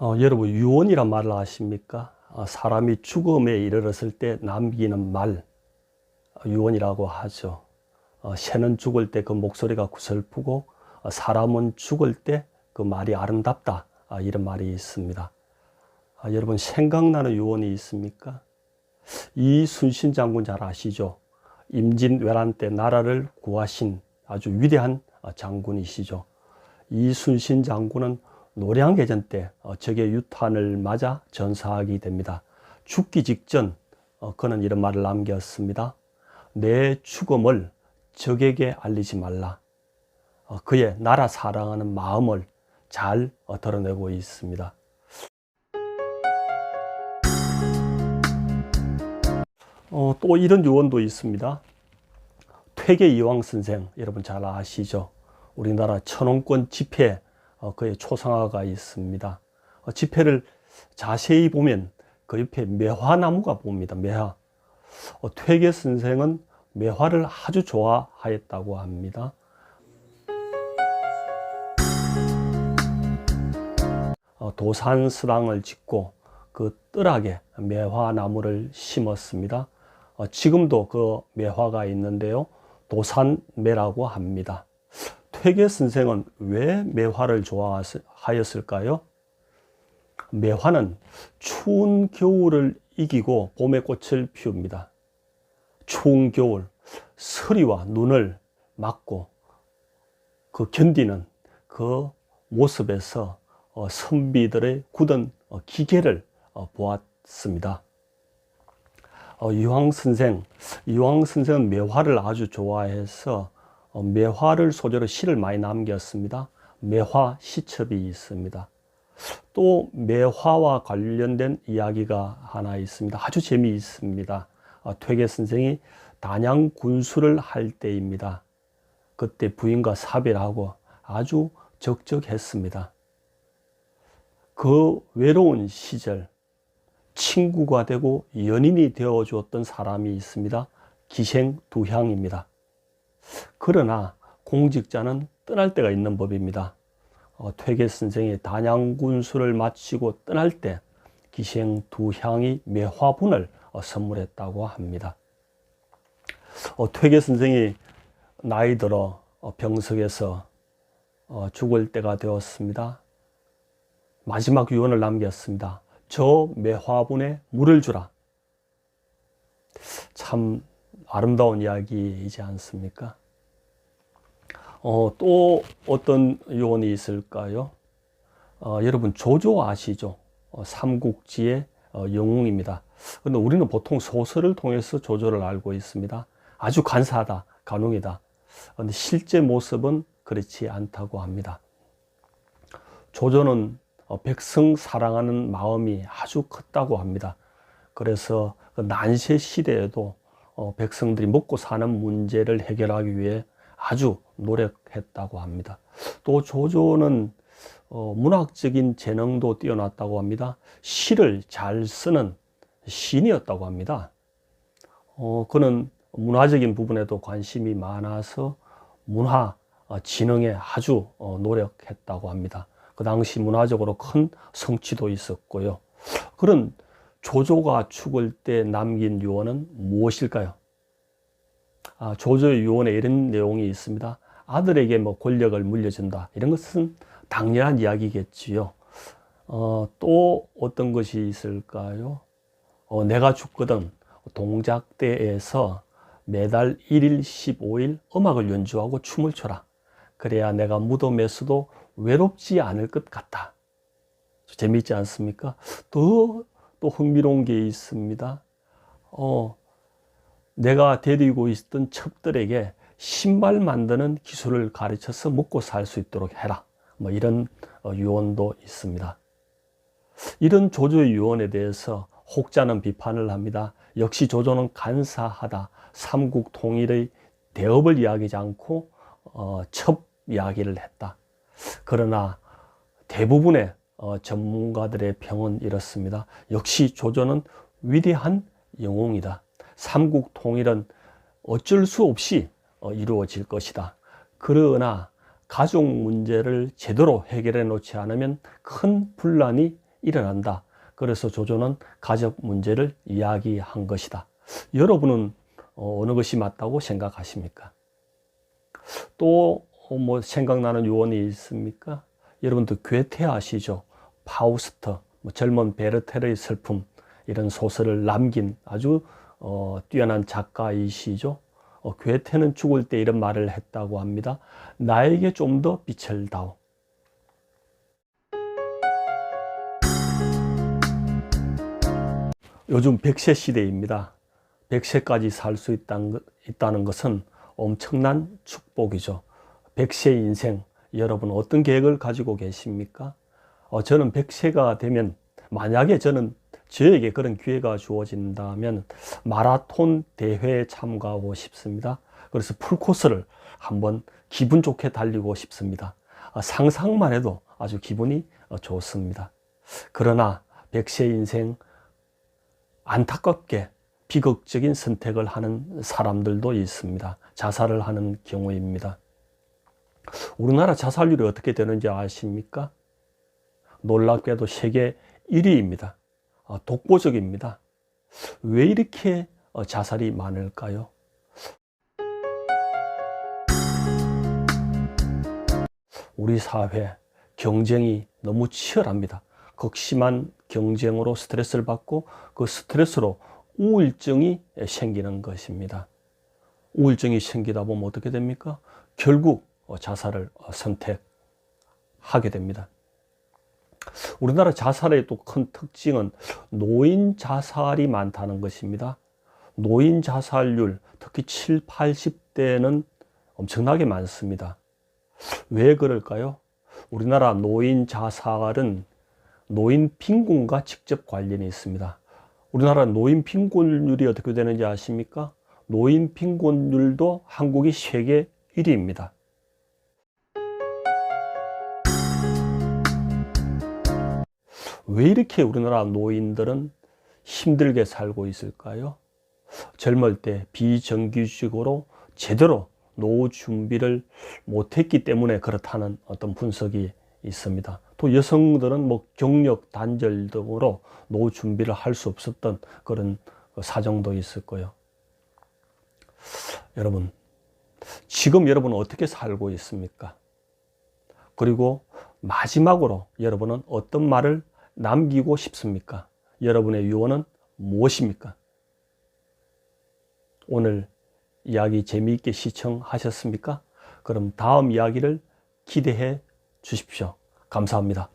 여러분, 유언이란 말을 아십니까? 사람이 죽음에 이르렀을 때 남기는 말, 유언이라고 하죠. 새는 죽을 때 그 목소리가 구슬프고, 사람은 죽을 때 그 말이 아름답다. 이런 말이 있습니다. 여러분, 생각나는 유언이 있습니까? 이순신 장군 잘 아시죠? 임진왜란 때 나라를 구하신 아주 위대한 장군이시죠. 이순신 장군은 노량해전 때 적의 유탄을 맞아 전사하게 됩니다. 죽기 직전 그는 이런 말을 남겼습니다. 내 죽음을 적에게 알리지 말라. 그의 나라 사랑하는 마음을 잘 드러내고 있습니다. 또 이런 유언도 있습니다. 퇴계 이황 선생, 여러분 잘 아시죠? 우리나라 천원권 지폐 그의 초상화가 있습니다. 지폐를 자세히 보면 그 옆에 매화나무가 보입니다. 매화. 퇴계 선생은 매화를 아주 좋아하였다고 합니다. 도산서당을 짓고 그 뜰하게 매화나무를 심었습니다. 지금도 그 매화가 있는데요. 도산매라고 합니다. 퇴계 선생은 왜 매화를 좋아하였을까요? 매화는 추운 겨울을 이기고 봄의 꽃을 피웁니다. 추운 겨울, 서리와 눈을 맞고 그 견디는 그 모습에서 선비들의 굳은 기계를 보았습니다. 이황 선생은 매화를 아주 좋아해서 매화를 소재로 시를 많이 남겼습니다. 매화 시첩이 있습니다. 또 매화와 관련된 이야기가 하나 있습니다. 아주 재미있습니다. 퇴계 선생이 단양 군수를 할 때입니다. 그때 부인과 사별하고 아주 적적했습니다. 그 외로운 시절 친구가 되고 연인이 되어 주었던 사람이 있습니다. 기생두향입니다. 그러나 공직자는 떠날 때가 있는 법입니다. 퇴계 선생이 단양군수를 마치고 떠날 때 기생두향이 매화분을 선물했다고 합니다. 퇴계 선생이 나이 들어 병석에서 죽을 때가 되었습니다. 마지막 유언을 남겼습니다. 저 매화분에 물을 주라. 참 아름다운 이야기이지 않습니까? 또 어떤 유언이 있을까요? 여러분 조조 아시죠? 삼국지의 영웅입니다. 그런데 우리는 보통 소설을 통해서 조조를 알고 있습니다. 아주 간사하다, 간웅이다. 그런데 실제 모습은 그렇지 않다고 합니다. 조조는 백성 사랑하는 마음이 아주 컸다고 합니다. 그래서 그 난세 시대에도 백성들이 먹고 사는 문제를 해결하기 위해 아주 노력했다고 합니다. 또 조조는 문학적인 재능도 뛰어났다고 합니다. 시를 잘 쓰는 시인이었다고 합니다. 그는 문화적인 부분에도 관심이 많아서 문화 진흥에 아주 노력했다고 합니다. 그 당시 문화적으로 큰 성취도 있었고요. 그런 조조가 죽을 때 남긴 유언은 무엇일까요? 조조의 유언에 이런 내용이 있습니다. 아들에게 권력을 물려준다. 이런 것은 당연한 이야기겠지요. 또 어떤 것이 있을까요? 내가 죽거든 동작대에서 매달 1일 15일 음악을 연주하고 춤을 춰라. 그래야 내가 무덤에서도 외롭지 않을 것 같다. 재미있지 않습니까? 또 흥미로운 게 있습니다. 내가 데리고 있었던 첩들에게 신발 만드는 기술을 가르쳐서 먹고 살 수 있도록 해라. 이런 유언도 있습니다. 이런 조조의 유언에 대해서 혹자는 비판을 합니다. 역시 조조는 간사하다. 삼국 통일의 대업을 이야기하지 않고 첩 이야기를 했다. 그러나 대부분의 전문가들의 평은 이렇습니다. 역시 조조는 위대한 영웅이다. 삼국 통일은 어쩔 수 없이 이루어질 것이다. 그러나 가족 문제를 제대로 해결해 놓지 않으면 큰 분란이 일어난다. 그래서 조조는 가족 문제를 이야기한 것이다. 여러분은 어느 것이 맞다고 생각하십니까? 또 뭐 생각나는 유언이 있습니까? 여러분들 괴테 아시죠? 파우스트, 젊은 베르테르의 슬픔, 이런 소설을 남긴 아주 뛰어난 작가이시죠. 괴테는 죽을 때 이런 말을 했다고 합니다. 나에게 좀 더 빛을 다오. 요즘 100세 시대입니다. 100세까지 살 수 있다는 것은 엄청난 축복이죠. 100세 인생, 여러분 어떤 계획을 가지고 계십니까? 저는 100세가 되면, 만약에 저에게 그런 기회가 주어진다면 마라톤 대회에 참가하고 싶습니다. 그래서 풀코스를 한번 기분 좋게 달리고 싶습니다. 상상만 해도 아주 기분이 좋습니다. 그러나 100세 인생, 안타깝게 비극적인 선택을 하는 사람들도 있습니다. 자살을 하는 경우입니다. 우리나라 자살률이 어떻게 되는지 아십니까? 놀랍게도 세계 1위입니다. 독보적입니다. 왜 이렇게 자살이 많을까요? 우리 사회 경쟁이 너무 치열합니다. 극심한 경쟁으로 스트레스를 받고 그 스트레스로 우울증이 생기는 것입니다. 우울증이 생기다 보면 어떻게 됩니까? 결국 자살을 선택하게 됩니다. 우리나라 자살의 또 큰 특징은 노인 자살이 많다는 것입니다. 노인 자살률, 특히 7, 80대는 엄청나게 많습니다. 왜 그럴까요? 우리나라 노인 자살은 노인 빈곤과 직접 관련이 있습니다. 우리나라 노인 빈곤율이 어떻게 되는지 아십니까? 노인 빈곤율도 한국이 세계 1위입니다. 왜 이렇게 우리나라 노인들은 힘들게 살고 있을까요? 젊을 때 비정규직으로 제대로 노후 준비를 못했기 때문에 그렇다는 어떤 분석이 있습니다. 또 여성들은 경력 단절 등으로 노후 준비를 할 수 없었던 그런 사정도 있을 거예요. 여러분, 지금 여러분은 어떻게 살고 있습니까? 그리고 마지막으로 여러분은 어떤 말을 남기고 싶습니까? 여러분의 유언은 무엇입니까? 오늘 이야기 재미있게 시청하셨습니까? 그럼 다음 이야기를 기대해 주십시오. 감사합니다.